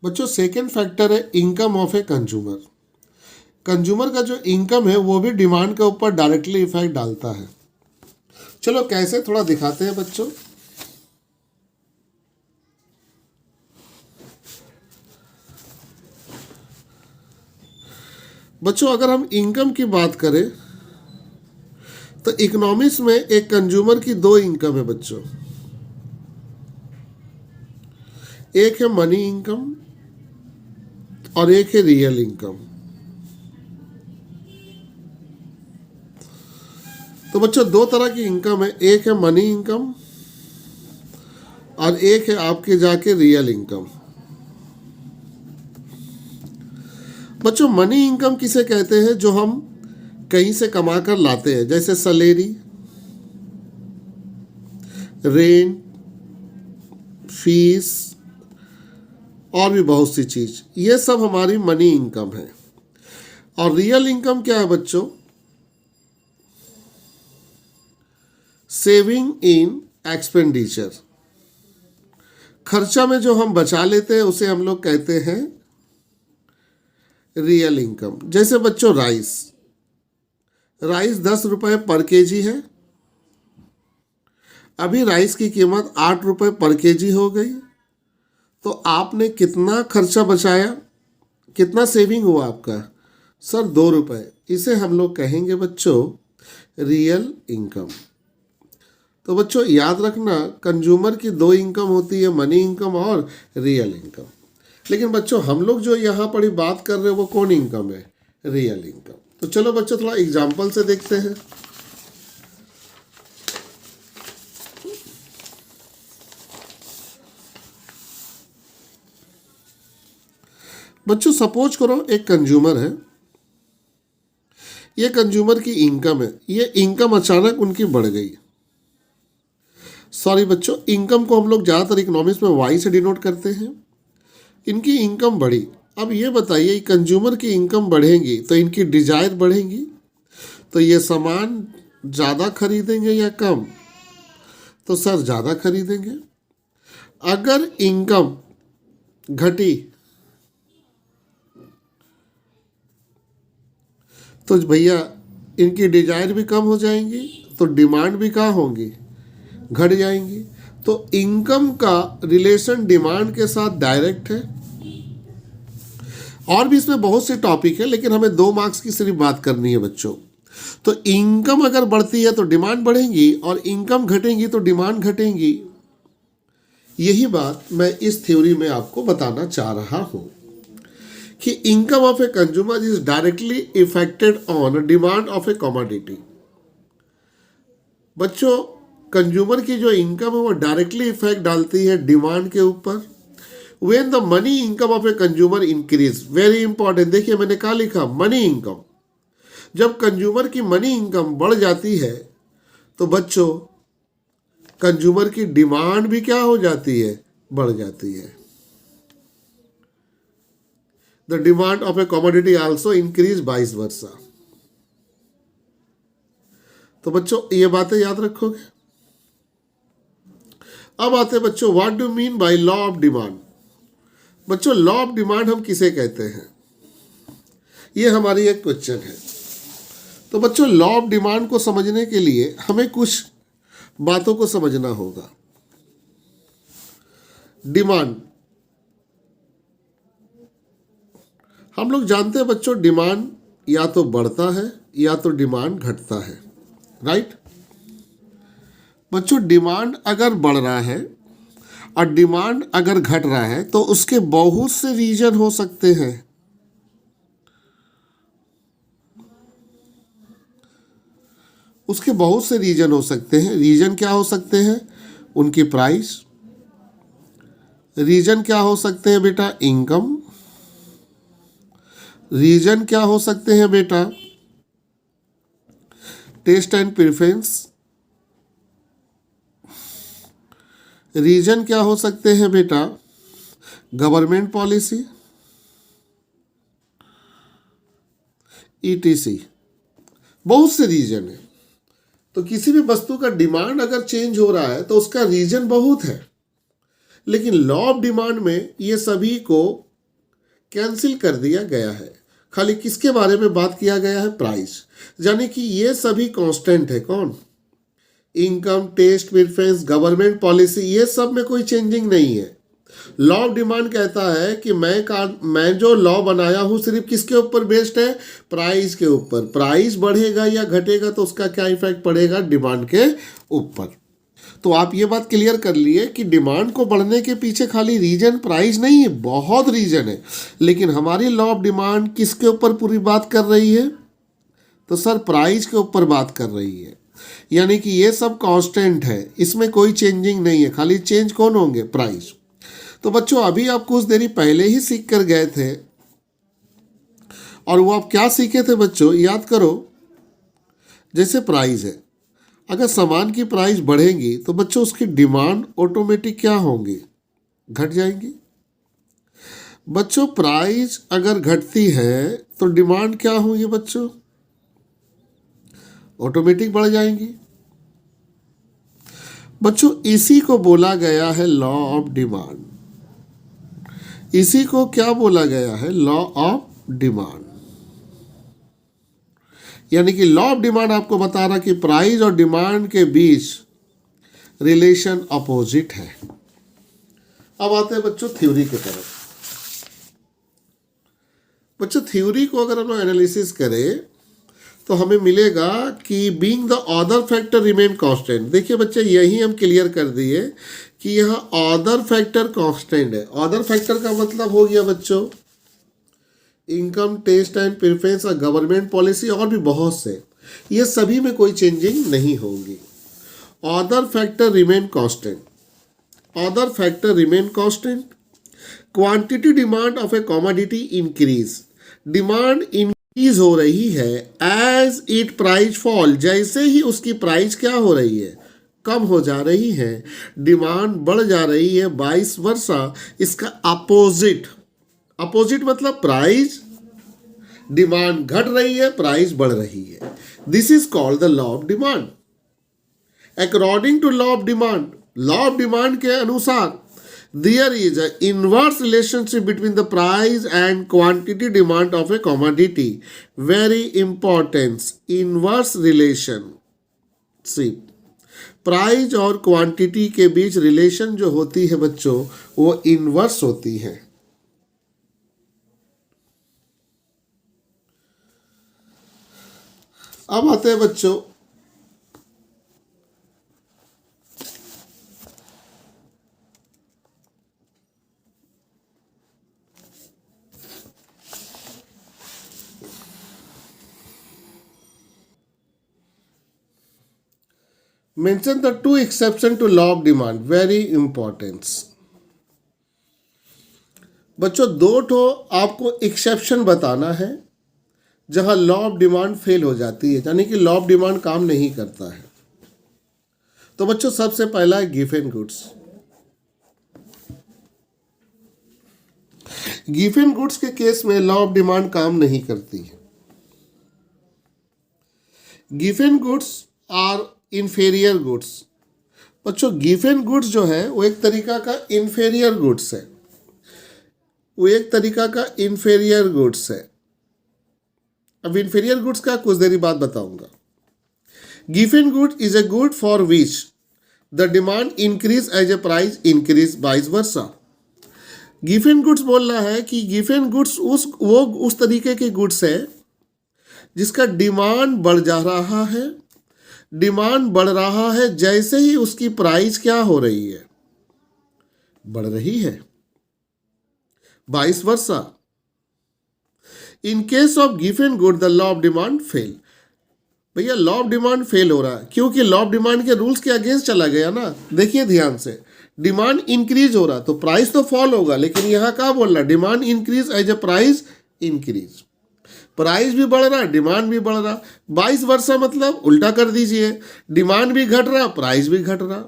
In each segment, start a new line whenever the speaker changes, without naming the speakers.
बच्चों second factor है income of a consumer. Consumer का जो इनकम है वो भी डिमांड के ऊपर डायरेक्टली इफेक्ट डालता है। चलो कैसे थोड़ा दिखाते हैं बच्चों। बच्चों अगर हम इनकम की बात करें तो इकोनॉमिक्स में एक कंज्यूमर की दो इनकम है बच्चों। एक है मनी इनकम और एक है रियल इनकम। तो बच्चों दो तरह की इनकम है, एक है मनी इनकम और एक है आपके जाके रियल इनकम। बच्चों मनी इनकम किसे कहते हैं? जो हम कहीं से कमा कर लाते हैं, जैसे सैलरी, रेंट, फीस और भी बहुत सी चीज, ये सब हमारी मनी इनकम है। और रियल इनकम क्या है बच्चों? सेविंग इन एक्सपेंडिचर, खर्चा में जो हम बचा लेते हैं उसे हम लोग कहते हैं रियल इनकम। जैसे बच्चों राइस 10 रुपए पर केजी है, अभी राइस की कीमत 8 रुपए पर केजी हो गई, तो आपने कितना खर्चा बचाया, कितना सेविंग हुआ आपका? सर 2 रुपए। इसे हम लोग कहेंगे बच्चों रियल इनकम। तो बच्चों याद रखना कंज्यूमर की दो इनकम होती है, मनी इनकम और रियल इनकम। लेकिन बच्चों हम लोग जो यहाँ पर बात कर रहे हैं वो कौन इनकम है? Real income. तो चलो बच्चों थोड़ा एग्जाम्पल से देखते हैं। बच्चों सपोज करो एक कंज्यूमर है, ये कंज्यूमर की इनकम है, ये इनकम अचानक उनकी बढ़ गई। सॉरी बच्चों, इनकम को हम लोग ज़्यादातर इकोनॉमिक्स में वाई से डिनोट करते हैं। इनकी इनकम बढ़ी। अब ये बताइए कंज्यूमर की इनकम बढ़ेगी तो इनकी डिजायर बढ़ेगी, तो ये सामान ज़्यादा खरीदेंगे या कम? तो सर ज़्यादा खरीदेंगे। अगर इनकम घटी तो भैया इनकी डिजायर भी कम हो जाएंगी, तो डिमांड भी कहाँ होंगी? घट जाएंगी। तो इनकम का रिलेशन डिमांड के साथ डायरेक्ट है। और भी इसमें बहुत से टॉपिक है, लेकिन हमें 2 मार्क्स की सिर्फ बात करनी है बच्चों। तो इनकम अगर बढ़ती है तो डिमांड बढ़ेगी और इनकम घटेंगी तो डिमांड घटेंगी। यही बात मैं इस थ्योरी में आपको बताना चाह रहा हूं कि income of a consumer is directly affected on demand of A commodity. बच्चों कंज्यूमर की जो इनकम है वो डायरेक्टली इफेक्ट डालती है डिमांड के ऊपर। When the money income of a consumer increase, very important, देखिए मैंने कहा लिखा मनी इनकम। जब कंज्यूमर की मनी इनकम बढ़ जाती है तो बच्चों कंज्यूमर की डिमांड भी क्या हो जाती है? बढ़ जाती है। The demand of A commodity also increase vice वर्सा। तो बच्चों ये बातें याद रखोगे। अब आते बच्चों what do mean by law of demand. बच्चों लॉ ऑफ डिमांड हम किसे कहते हैं? ये हमारी एक क्वेश्चन है। तो बच्चों लॉ ऑफ डिमांड को समझने के लिए हमें कुछ बातों को समझना होगा। डिमांड, हम लोग जानते हैं बच्चों डिमांड या तो बढ़ता है या तो डिमांड घटता है, राइट? बच्चों डिमांड अगर बढ़ रहा है और डिमांड अगर घट रहा है तो उसके बहुत से रीजन हो सकते हैं। उसके बहुत से रीजन हो सकते हैं। रीजन क्या हो सकते हैं? उनकी प्राइस। रीजन क्या हो सकते हैं बेटा? इनकम। रीजन क्या हो सकते हैं बेटा? Test and preference. रीजन क्या हो सकते हैं बेटा? Government policy, etc. बहुत से रीजन है। तो किसी भी वस्तु का डिमांड अगर चेंज हो रहा है तो उसका रीजन बहुत है, लेकिन लॉ ऑफ डिमांड में ये सभी को कैंसिल कर दिया गया है। खाली किसके बारे में बात किया गया है? प्राइस। यानी कि ये सभी कांस्टेंट है। कौन? Income, taste, preference, government policy, ये सब में कोई चेंजिंग नहीं है। लॉ ऑफ डिमांड कहता है कि मैं जो लॉ बनाया हूं सिर्फ किसके ऊपर बेस्ड है? प्राइस के ऊपर। प्राइस बढ़ेगा या घटेगा तो उसका क्या इफेक्ट पड़ेगा? डिमांड के ऊपर। तो आप ये बात क्लियर कर लिए कि डिमांड को बढ़ने के पीछे खाली रीजन प्राइस नहीं है, बहुत रीजन है। लेकिन हमारी लॉ ऑफ डिमांड किसके ऊपर पूरी बात कर रही है? तो सर प्राइस के ऊपर बात कर रही है। यानी कि ये सब कांस्टेंट है, इसमें कोई चेंजिंग नहीं है। खाली चेंज कौन होंगे? प्राइस। तो बच्चों अभी आप कुछ देरी पहले ही सीख कर गए थे, और वो आप क्या सीखे थे बच्चों? याद करो। जैसे प्राइस है, अगर सामान की प्राइस बढ़ेगी तो बच्चों उसकी डिमांड ऑटोमेटिक क्या होंगी? घट जाएंगी। बच्चों प्राइस अगर घटती है तो डिमांड क्या होंगी बच्चों? ऑटोमेटिक बढ़ जाएंगी। बच्चों इसी को बोला गया है लॉ ऑफ डिमांड। इसी को क्या बोला गया है? Law of demand. यानी कि लॉ ऑफ डिमांड आपको बता रहा कि प्राइस और डिमांड के बीच रिलेशन अपोजिट है। अब आते हैं बच्चों थ्योरी की तरफ। बच्चों थ्योरी को अगर हम एनालिसिस करें तो हमें मिलेगा कि being the other factor remain constant. देखिए बच्चे यही हम क्लियर कर दिए कि यहाँ अदर फैक्टर कांस्टेंट है। अदर फैक्टर का मतलब हो गया बच्चों इनकम, टेस्ट एंड प्रेफरेंस और गवर्नमेंट पॉलिसी, और भी बहुत से। ये सभी में कोई चेंजिंग नहीं होगी। Other factor remain constant. Other factor remain constant. Quantity demand of A commodity increase. Demand increase हो रही है एज इट प्राइस फॉल। जैसे ही उसकी प्राइस क्या हो रही है? कम हो जा रही है। डिमांड बढ़ जा रही है। वाइस वर्सा इसका अपोजिट। अपोजिट मतलब प्राइस, डिमांड घट रही है, प्राइस बढ़ रही है। This is called the law of demand. According to law of demand, law of demand के अनुसार there is an inverse relationship between the price and quantity demand of a commodity. Very important, inverse relationship. Price और quantity के बीच relation जो होती है बच्चों वो inverse होती है। अब आते हैं बच्चों mention the two exception to law of demand. Very important. बच्चों दो ठो आपको एक्सेप्शन बताना है जहां लॉ ऑफ डिमांड फेल हो जाती है, यानी कि लॉ ऑफ डिमांड काम नहीं करता है। तो बच्चों सबसे पहला है गिवन गुड्स। गिवन गुड्स के केस में लॉ ऑफ डिमांड काम नहीं करती है। Given goods are inferior goods. बच्चों गिवन गुड्स जो है वो एक तरीका का इन्फेरियर गुड्स है। वो एक तरीका का इन्फेरियर गुड्स है। अब इन्फेरियर गुड्स का कुछ देरी बाद बताऊंगा। गिवन good is a good for which the demand increase as a price increase vice versa. गिवन गुड्स बोल रहा है कि गिवन गुड्स उस तरीके के गुड्स है जिसका डिमांड बढ़ जा रहा है। डिमांड बढ़ रहा है जैसे ही उसकी प्राइस क्या हो रही है? बढ़ रही है। Vice versa. In case of given good the law of demand fail. भैया लॉ ऑफ डिमांड फेल हो रहा है क्योंकि लॉ ऑफ डिमांड के रूल्स के अगेंस्ट चला गया ना। देखिए ध्यान से, डिमांड इंक्रीज हो रहा तो प्राइस तो फॉल होगा, लेकिन यहां क्या बोल रहा? Demand increase as a price increase. Price भी बढ़ रहा, डिमांड भी बढ़ रहा। वाइस वर्सा मतलब उल्टा कर दीजिए, डिमांड भी घट रहा, प्राइस भी घट रहा।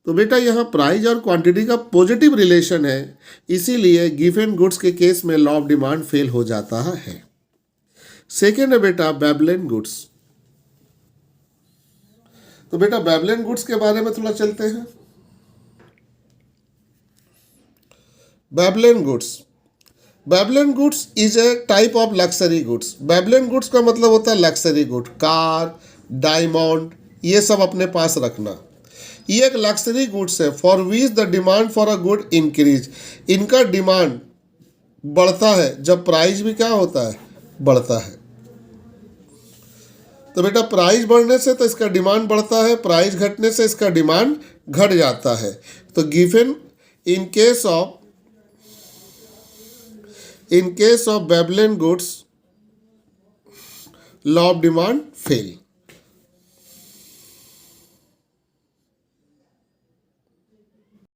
तो बेटा यहाँ प्राइस और क्वांटिटी का पॉजिटिव रिलेशन है, इसीलिए गिवन गुड्स के केस में लॉ ऑफ डिमांड फेल हो जाता है। सेकेंड है बेटा बेबलिन गुड्स। तो बेटा बेबलिन गुड्स के बारे में थोड़ा चलते हैं। Veblen goods Veblen goods is a type of luxury goods. Veblen goods का मतलब होता है लक्सरी गुड, कार, डायमंड, ये सब अपने पास रखना। ये एक लक्सरी गुड्स है for which the demand for a good increase. इनका डिमांड बढ़ता है जब प्राइस भी क्या होता है, बढ़ता है। तो बेटा प्राइस बढ़ने से तो इसका डिमांड बढ़ता है, प्राइस घटने से इसका डिमांड घट जाता है। तो given in case of Veblen goods law of demand fail.